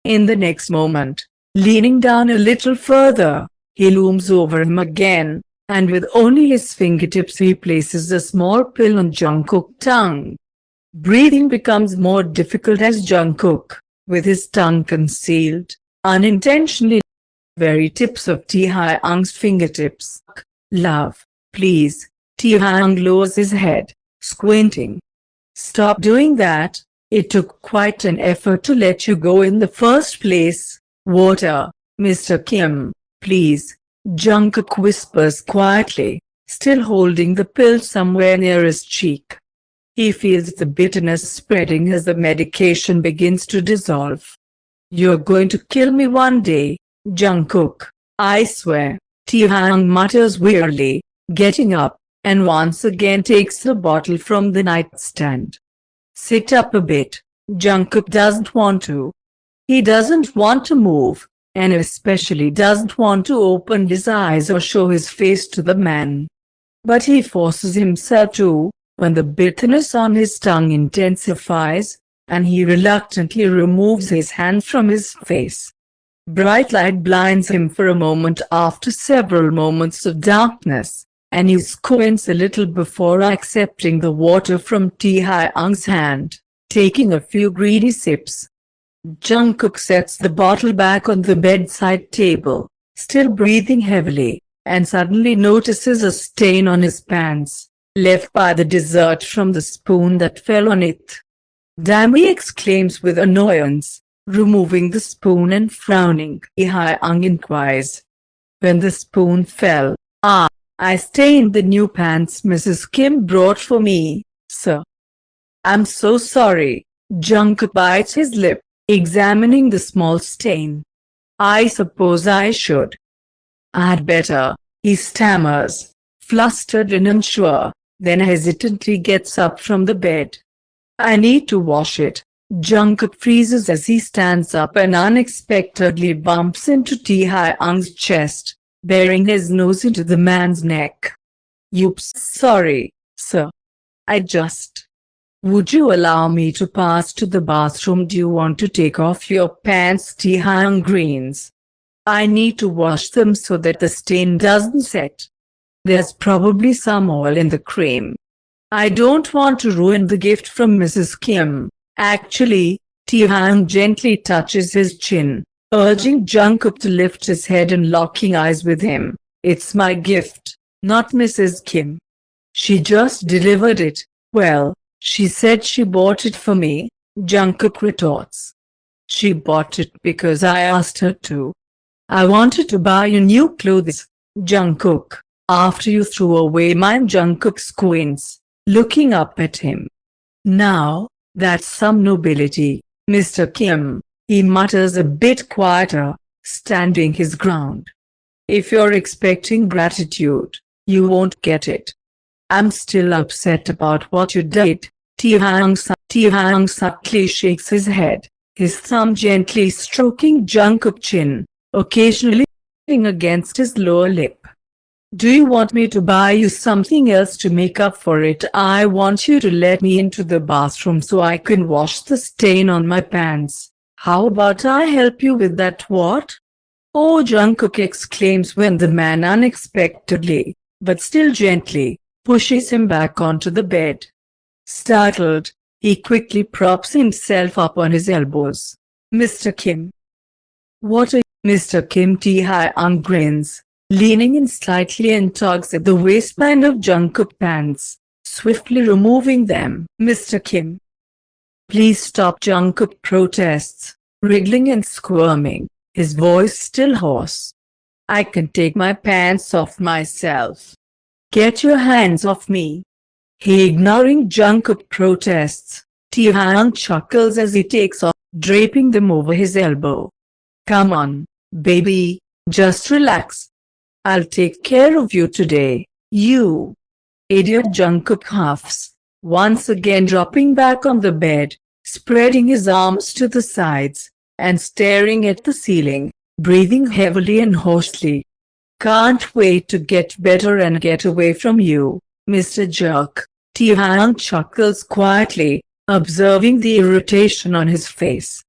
In the next moment, leaning down a little further, he looms over him again, and with only his fingertips he places a small pill on Jungkook's tongue. Breathing becomes more difficult as Jungkook, with his tongue concealed, unintentionally, very tips of Taehyung's fingertips. Love, please. Taehyung lowers his head, squinting. Stop doing that. It took quite an effort to let you go in the first place. Water, Mr. Kim, please. Jungkook whispers quietly, still holding the pill somewhere near his cheek. He feels the bitterness spreading as the medication begins to dissolve. You're going to kill me one day, Jungkook, I swear, Taehyung mutters wearily, getting up, and once again takes the bottle from the nightstand. Sit up a bit. Jungkook doesn't want to. He doesn't want to move, and especially doesn't want to open his eyes or show his face to the man. But he forces himself to, when the bitterness on his tongue intensifies, and he reluctantly removes his hand from his face. Bright light blinds him for a moment after several moments of darkness, and he squints a little before accepting the water from Taehyung's hand, taking a few greedy sips. Jungkook sets the bottle back on the bedside table, still breathing heavily, and suddenly notices a stain on his pants, left by the dessert from the spoon that fell on it. Damn, he exclaims with annoyance, removing the spoon and frowning. Taehyung inquires. When the spoon fell, I stained the new pants Mrs. Kim brought for me, sir. I'm so sorry. Jungkook bites his lip, examining the small stain. I suppose I should. I'd better, he stammers, flustered and unsure, then hesitantly gets up from the bed. I need to wash it. Jungkook freezes as he stands up and unexpectedly bumps into Taehyung's chest, bearing his nose into the man's neck. Oops, sorry, sir. Would you allow me to pass to the bathroom? Do you want to take off your pants? Taehyung grins. I need to wash them so that the stain doesn't set. There's probably some oil in the cream. I don't want to ruin the gift from Mrs. Kim. Actually, Taehyung gently touches his chin, urging Jungkook to lift his head and locking eyes with him. It's my gift, not Mrs. Kim. She just delivered it. Well, she said she bought it for me, Jungkook retorts. She bought it because I asked her to. I wanted to buy you new clothes, Jungkook, after you threw away mine. Jungkook squints, looking up at him. Now, that's some nobility, Mr. Kim, he mutters a bit quieter, standing his ground. If you're expecting gratitude, you won't get it. I'm still upset about what you did. Taehyung subtly shakes his head, his thumb gently stroking Jungkook's chin, occasionally against his lower lip. Do you want me to buy you something else to make up for it? I want you to let me into the bathroom so I can wash the stain on my pants. How about I help you with that? What? Oh, Jungkook exclaims when the man unexpectedly, but still gently, pushes him back onto the bed. Startled, he quickly props himself up on his elbows. Mr. Kim. What are you, Mr. Kim? Taehyung grins, leaning in slightly and tugs at the waistband of Jungkook's pants, swiftly removing them. Mr. Kim. Please stop, Jungkook protests, wriggling and squirming, his voice still hoarse. I can take my pants off myself. Get your hands off me. Ignoring Jungkook protests, Taehyung chuckles as he takes off, draping them over his elbow. Come on, baby, just relax. I'll take care of you today, you idiot. Jungkook huffs, once again dropping back on the bed, spreading his arms to the sides, and staring at the ceiling, breathing heavily and hoarsely. Can't wait to get better and get away from you, Mr. Jerk. Taehyung chuckles quietly, observing the irritation on his face.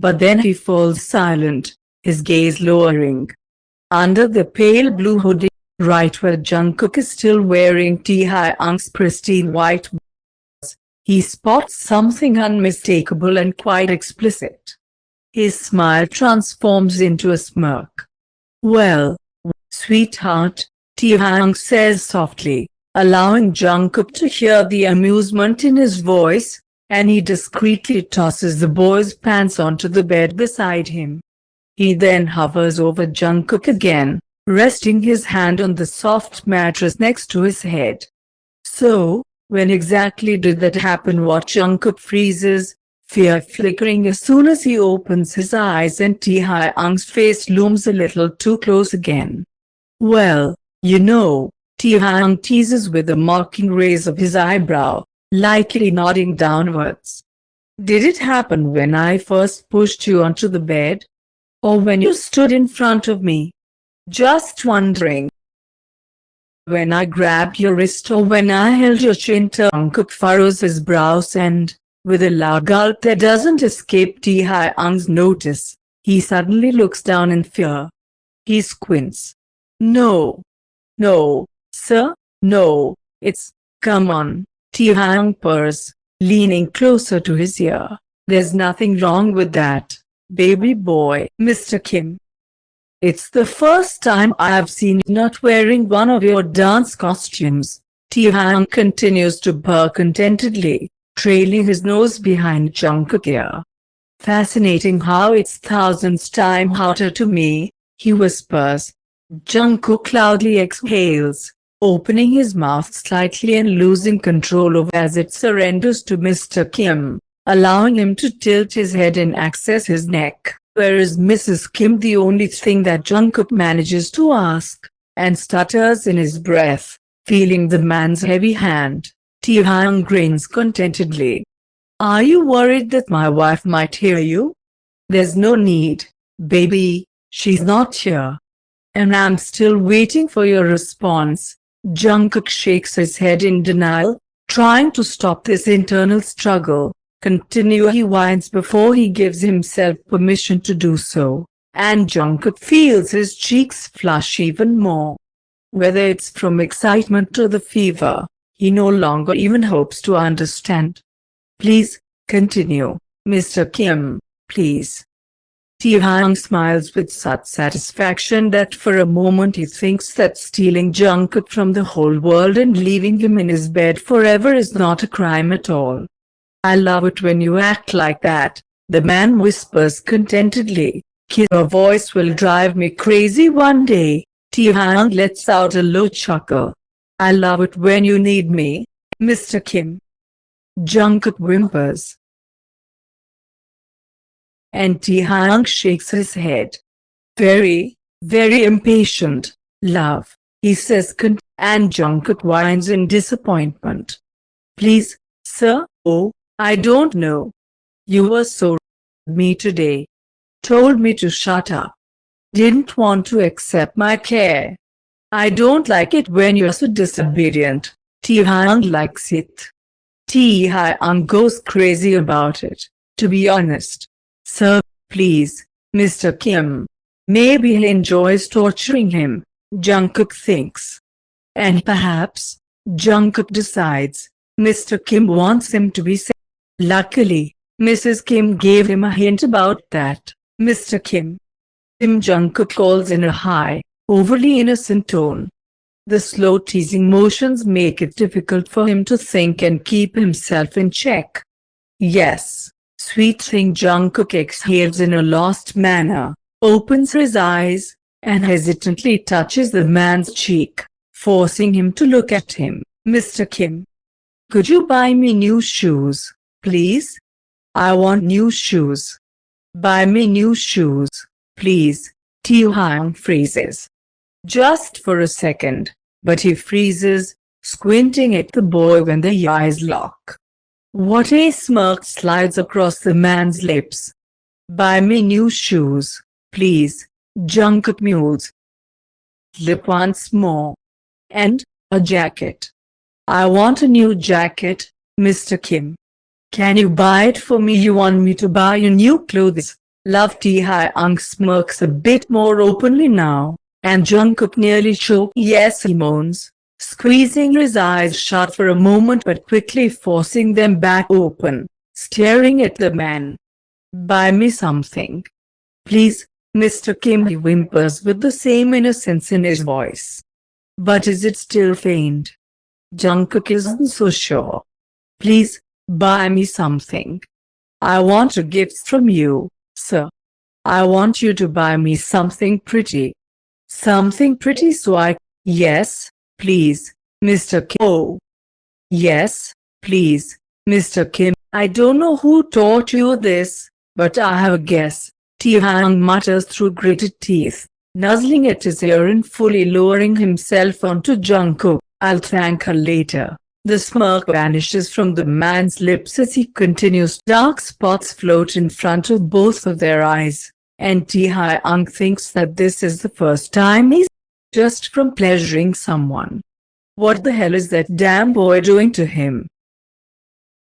but then he falls silent, his gaze lowering. Under the pale blue hoodie, right where Jungkook is still wearing Taehyung's pristine white blouse, he spots something unmistakable and quite explicit. His smile transforms into a smirk. "Well, sweetheart," Taehyung says softly, allowing Jungkook to hear the amusement in his voice, and he discreetly tosses the boy's pants onto the bed beside him. He then hovers over Jungkook again, resting his hand on the soft mattress next to his head. "So, when exactly did that happen?" What Jungkook freezes, fear flickering as soon as he opens his eyes, and Taehyung's face looms a little too close again. "Well, you know," Taehyung teases with a mocking raise of his eyebrow, lightly nodding downwards. "Did it happen when I first pushed you onto the bed? Or when you stood in front of me? Just wondering. When I grabbed your wrist or when I held your chin?" Jungkook furrows his brows and, with a loud gulp that doesn't escape Taehyung's notice, he suddenly looks down in fear. He squints. "No. No, sir, no, it's, come on," Taehyung purrs, leaning closer to his ear. "There's nothing wrong with that, baby boy." "Mr. Kim, it's the first time I've seen you not wearing one of your dance costumes." Taehyung continues to purr contentedly, trailing his nose behind Jungkook's ear. "Fascinating how it's thousands times hotter to me," he whispers. Jungkook loudly exhales, opening his mouth slightly and losing control of as it surrenders to Mr. Kim, allowing him to tilt his head and access his neck. "Where is Mrs. Kim?" the only thing that Jungkook manages to ask, and stutters in his breath, feeling the man's heavy hand. Taehyung grins contentedly. "Are you worried that my wife might hear you?" "There's no need, baby, she's not here. And I'm still waiting for your response." Jungkook shakes his head in denial, trying to stop this internal struggle. He whines before he gives himself permission to do so, and Jungkook feels his cheeks flush even more. Whether it's from excitement or the fever, he no longer even hopes to understand. "Please, continue, Mr. Kim, please." Taehyung smiles with such satisfaction that for a moment he thinks that stealing Jungkook from the whole world and leaving him in his bed forever is not a crime at all. "I love it when you act like that," the man whispers contentedly. "Your voice will drive me crazy one day." Taehyung lets out a low chuckle. "I love it when you need me, Mr. Kim." Jungkook whimpers, and Taehyung shakes his head. "Very, very impatient, love," he says and Jungkook whines in disappointment. "Please, sir." "Oh, I don't know. You were so rude to me today. Told me to shut up. Didn't want to accept my care. I don't like it when you're so disobedient." Taehyung likes it. Taehyung goes crazy about it, to be honest. "Sir, please, Mr. Kim." Maybe he enjoys torturing him, Jungkook thinks. And perhaps, Jungkook decides, Mr. Kim wants him to be safe. Luckily, Mrs. Kim gave him a hint about that. "Mr. Kim." Jungkook calls in a high, overly innocent tone. The slow teasing motions make it difficult for him to think and keep himself in check. "Yes, sweet thing." Jungkook exhales in a lost manner, opens his eyes, and hesitantly touches the man's cheek, forcing him to look at him. "Mr. Kim, could you buy me new shoes, please? I want new shoes. Buy me new shoes, please." Taehyung freezes. Just for a second, but he freezes, squinting at the boy when the eyes lock. What a smirk slides across the man's lips. "Buy me new shoes, please," Jungkook mules. Lip once more. "And a jacket. I want a new jacket, Mr. Kim. Can you buy it for me?" "You want me to buy you new clothes?" Love. Taehyung smirks a bit more openly now, and Jungkook nearly chokes. Yes, he moans, squeezing his eyes shut for a moment but quickly forcing them back open, staring at the man. Buy me something. Please, Mr. Kim, he whimpers with the same innocence in his voice. But is it still feigned? Jungkook isn't so sure. Please, buy me something. I want a gift from you, sir. I want you to buy me something pretty. Something pretty so I... Yes, please, Mr. Kim. Oh. Yes, please, Mr. Kim. I don't know who taught you this, but I have a guess. Taehyung mutters through gritted teeth, nuzzling at his ear and fully lowering himself onto Jungkook. I'll thank her later. The smirk vanishes from the man's lips as he continues. Dark spots float in front of both of their eyes, and Taehyung thinks that this is the first time he's just from pleasuring someone. What the hell is that damn boy doing to him?